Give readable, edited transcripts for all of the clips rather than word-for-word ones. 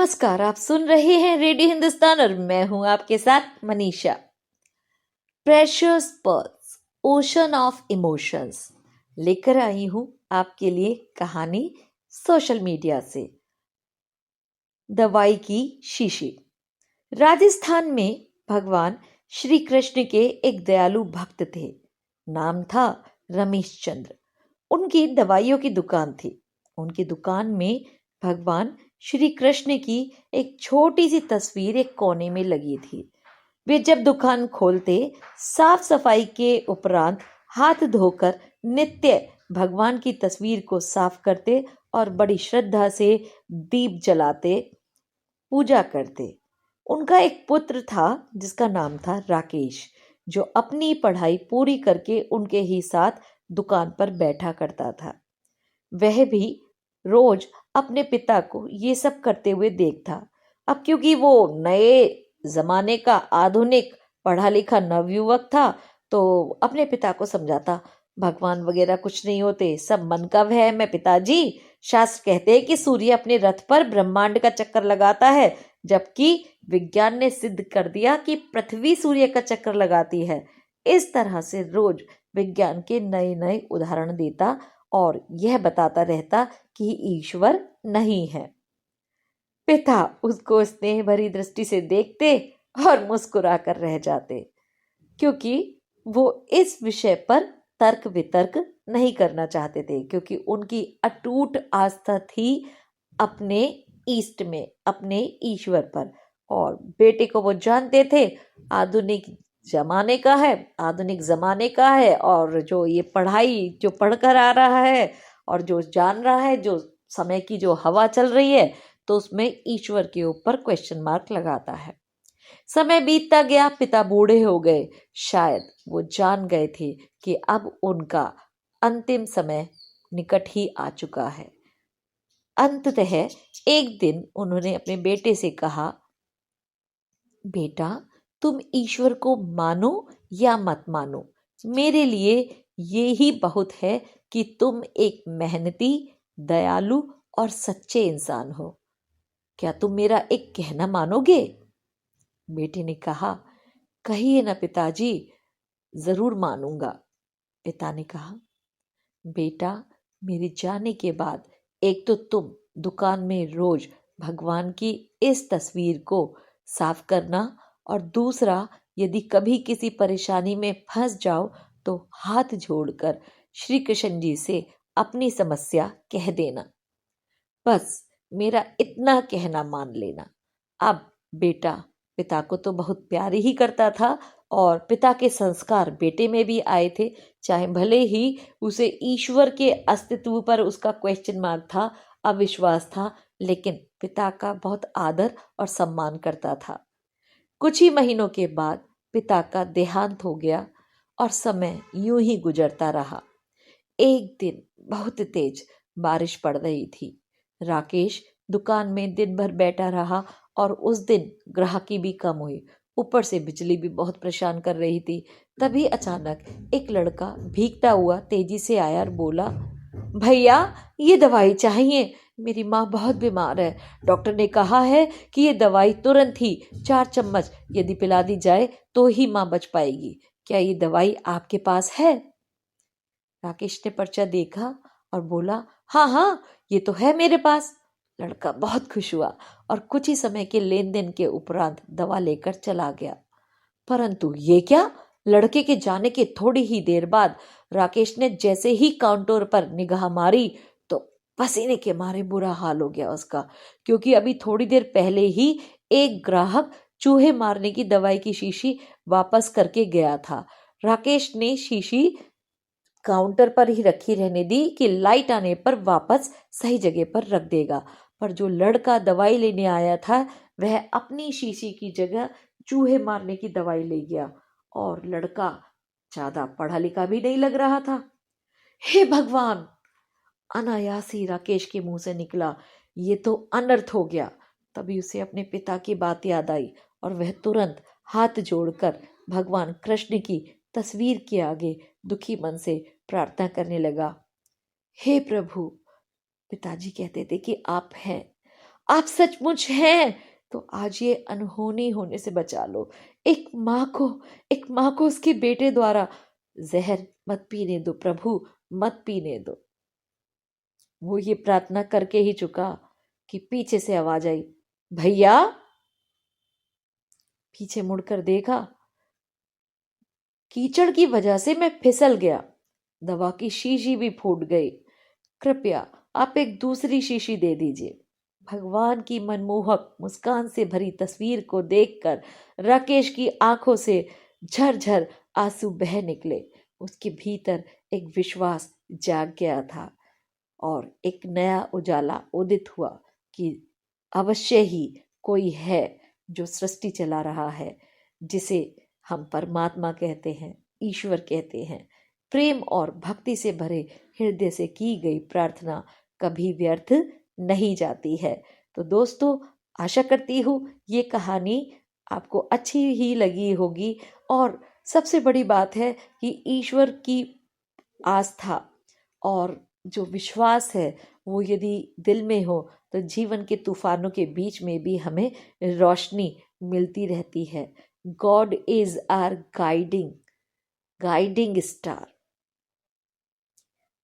नमस्कार, आप सुन रहे हैं रेडियो हिंदुस्तान और मैं हूं आपके साथ Manisha. Precious pearls, ocean of emotions लेकर आई हूं आपके लिए कहानी सोशल मीडिया से। दवाई की शीशी। राजस्थान में भगवान श्री कृष्ण के एक दयालु भक्त थे। नाम था रमेश चंद्र। उनकी दवाइयों की दुकान थी। उनकी दुकान में भगवान श्री कृष्ण की एक छोटी सी तस्वीर एक कोने में लगी थी। वे जब दुकान खोलते, साफ सफाई के उपरांत हाथ धोकर नित्य भगवान की तस्वीर को साफ करते और बड़ी श्रद्धा से दीप जलाते, पूजा करते। उनका एक पुत्र था जिसका नाम था राकेश, जो अपनी पढ़ाई पूरी करके उनके ही साथ दुकान पर बैठा करता था। वह भी रोज अपने पिता को ये सब करते हुए देखता। अब क्योंकि वो नए जमाने का आधुनिक पढ़ा लिखा नवयुवक था, तो अपने पिता को समझाता, भगवान वगैरह कुछ नहीं होते, सब मन का वहम है पिताजी। शास्त्र कहते हैं कि सूर्य अपने रथ पर ब्रह्मांड का चक्कर लगाता है, जबकि विज्ञान ने सिद्ध कर दिया कि पृथ्वी सूर्य का चक्कर लगाती है। इस तरह से रोज विज्ञान के नए नए उदाहरण देता और यह बताता रहता कि ईश्वर नहीं है। पिता उसको स्नेह भरी दृष्टि से देखते और मुस्कुरा कर रह जाते, क्योंकि वो इस विषय पर तर्क वितर्क नहीं करना चाहते थे, क्योंकि उनकी अटूट आस्था थी अपने ईष्ट में, अपने ईश्वर पर। और बेटे को वो जानते थे आधुनिक जमाने का है, और जो ये पढ़ाई जो पढ़कर आ रहा है और जो जान रहा है, जो समय की जो हवा चल रही है, तो उसमें ईश्वर के ऊपर क्वेश्चन मार्क लगाता है। समय बीतता गया, पिता बूढ़े हो गए। शायद वो जान गए थे कि अब उनका अंतिम समय निकट ही आ चुका है। अंततः एक दिन उन्होंने अपने बेटे से कहा, बेटा, तुम ईश्वर को मानो या मत मानो, मेरे लिए ये ही बहुत है कि तुम एक मेहनती, दयालु और सच्चे इंसान हो। क्या तुम मेरा एक कहना मानोगे? बेटे ने कहा, कहिए ना पिताजी, जरूर मानूंगा। पिता ने कहा, बेटा, मेरे जाने के बाद एक तो तुम दुकान में रोज भगवान की इस तस्वीर को साफ करना, और दूसरा, यदि कभी किसी परेशानी में फंस जाओ तो हाथ जोड़कर श्री कृष्ण जी से अपनी समस्या कह देना। बस मेरा इतना कहना मान लेना। अब बेटा पिता को तो बहुत प्यार ही करता था, और पिता के संस्कार बेटे में भी आए थे। चाहे भले ही उसे ईश्वर के अस्तित्व पर उसका क्वेश्चन मार्क था, अविश्वास था, लेकिन पिता का बहुत आदर और सम्मान करता था। कुछ ही महीनों के बाद पिता का देहांत हो गया और समय यूं ही गुजरता रहा। एक दिन बहुत तेज बारिश पड़ रही थी। राकेश दुकान में दिन भर बैठा रहा और उस दिन ग्राहकी भी कम हुई। ऊपर से बिजली भी बहुत परेशान कर रही थी। तभी अचानक एक लड़का भीगता हुआ तेजी से आया और बोला, भैया, ये दवाई चाहिए, मेरी माँ बहुत बीमार है। डॉक्टर ने कहा है कि ये दवाई तुरंत ही 4 चम्मच यदि पिला दी जाए तो ही माँ बच पाएगी। क्या ये दवाई आपके पास है? राकेश ने पर्चा देखा और बोला, हाँ हाँ, ये तो है मेरे पास। लड़का बहुत खुश हुआ और कुछ ही समय के लेन देन के उपरांत दवा लेकर चला गया। परंतु ये क्या, लड़के के जाने के थोड़ी ही देर बाद राकेश ने जैसे ही काउंटर पर निगाह मारी तो पसीने के मारे बुरा हाल हो गया उसका, क्योंकि अभी थोड़ी देर पहले ही एक ग्राहक चूहे मारने की दवाई की शीशी वापस करके गया था। राकेश ने शीशी काउंटर पर ही रखी रहने दी कि लाइट आने पर वापस सही जगह पर रख देगा। पर जो लड़का दवाई लेने आया था, वह अपनी शीशी की जगह चूहे मारने की दवाई ले गया, और लड़का ज्यादा पढ़ा लिखा भी नहीं लग रहा था। हे भगवान! अनायास ही राकेश के मुंह से निकला, ये तो अनर्थ हो गया। तभी उसे अपने पिता की बात याद आई और वह तुरंत हाथ जोड़कर भगवान कृष्ण की तस्वीर के आगे दुखी मन से प्रार्थना करने लगा। हे प्रभु! पिताजी कहते थे कि आप हैं, आप सचमुच हैं तो आज ये अनहोनी होने से बचा लो। एक माँ को उसके बेटे द्वारा जहर मत पीने दो प्रभु, मत पीने दो। वो ये प्रार्थना करके ही चुका कि पीछे से आवाज आई, भैया। पीछे मुड़कर देखा, कीचड़ की वजह से मैं फिसल गया, दवा की शीशी भी फूट गई, कृपया आप एक दूसरी शीशी दे दीजिए। भगवान की मनमोहक मुस्कान से भरी तस्वीर को देखकर राकेश की आंखों से झरझर आंसू बह निकले। उसके भीतर एक विश्वास जाग गया था और एक नया उजाला उदित हुआ कि अवश्य ही कोई है जो सृष्टि चला रहा है, जिसे हम परमात्मा कहते हैं, ईश्वर कहते हैं। प्रेम और भक्ति से भरे हृदय से की गई प्रार्थना कभी व्यर्थ नहीं जाती है। तो दोस्तों, आशा करती हूँ ये कहानी आपको अच्छी ही लगी होगी। और सबसे बड़ी बात है कि ईश्वर की आस्था और जो विश्वास है वो यदि दिल में हो तो जीवन के तूफानों के बीच में भी हमें रोशनी मिलती रहती है। God is our guiding star.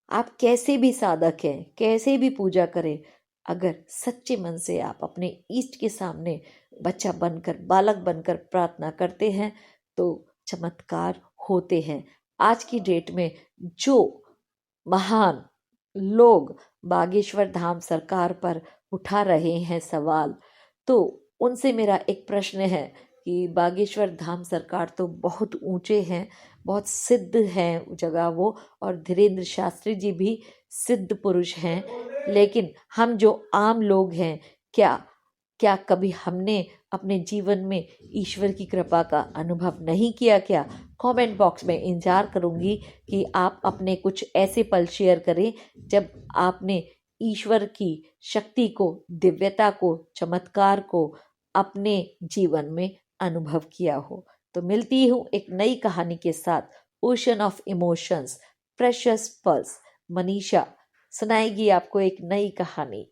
आप कैसे भी साधक हैं, कैसे भी पूजा करें, अगर सच्चे मन से आप अपने ईष्ट के सामने बच्चा बनकर, बालक बनकर प्रार्थना करते हैं तो चमत्कार होते हैं। आज की डेट में जो महान लोग बागेश्वर धाम सरकार पर उठा रहे हैं सवाल, तो उनसे मेरा एक प्रश्न है कि बागेश्वर धाम सरकार तो बहुत ऊंचे हैं, बहुत सिद्ध हैं जगह वो, और धीरेन्द्र शास्त्री जी भी सिद्ध पुरुष हैं, लेकिन हम जो आम लोग हैं, क्या क्या कभी हमने अपने जीवन में ईश्वर की कृपा का अनुभव नहीं किया? क्या कमेंट बॉक्स में इंतजार करूंगी कि आप अपने कुछ ऐसे पल शेयर करें जब आपने ईश्वर की शक्ति को, दिव्यता को, चमत्कार को अपने जीवन में अनुभव किया हो। तो मिलती हूँ एक नई कहानी के साथ। Ocean of emotions, precious pals, Manisha सुनाएगी आपको एक नई कहानी।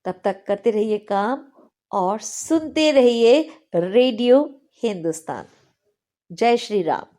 तब तक करते रहिए काम और सुनते रहिए रेडियो हिंदुस्तान। जय श्री राम।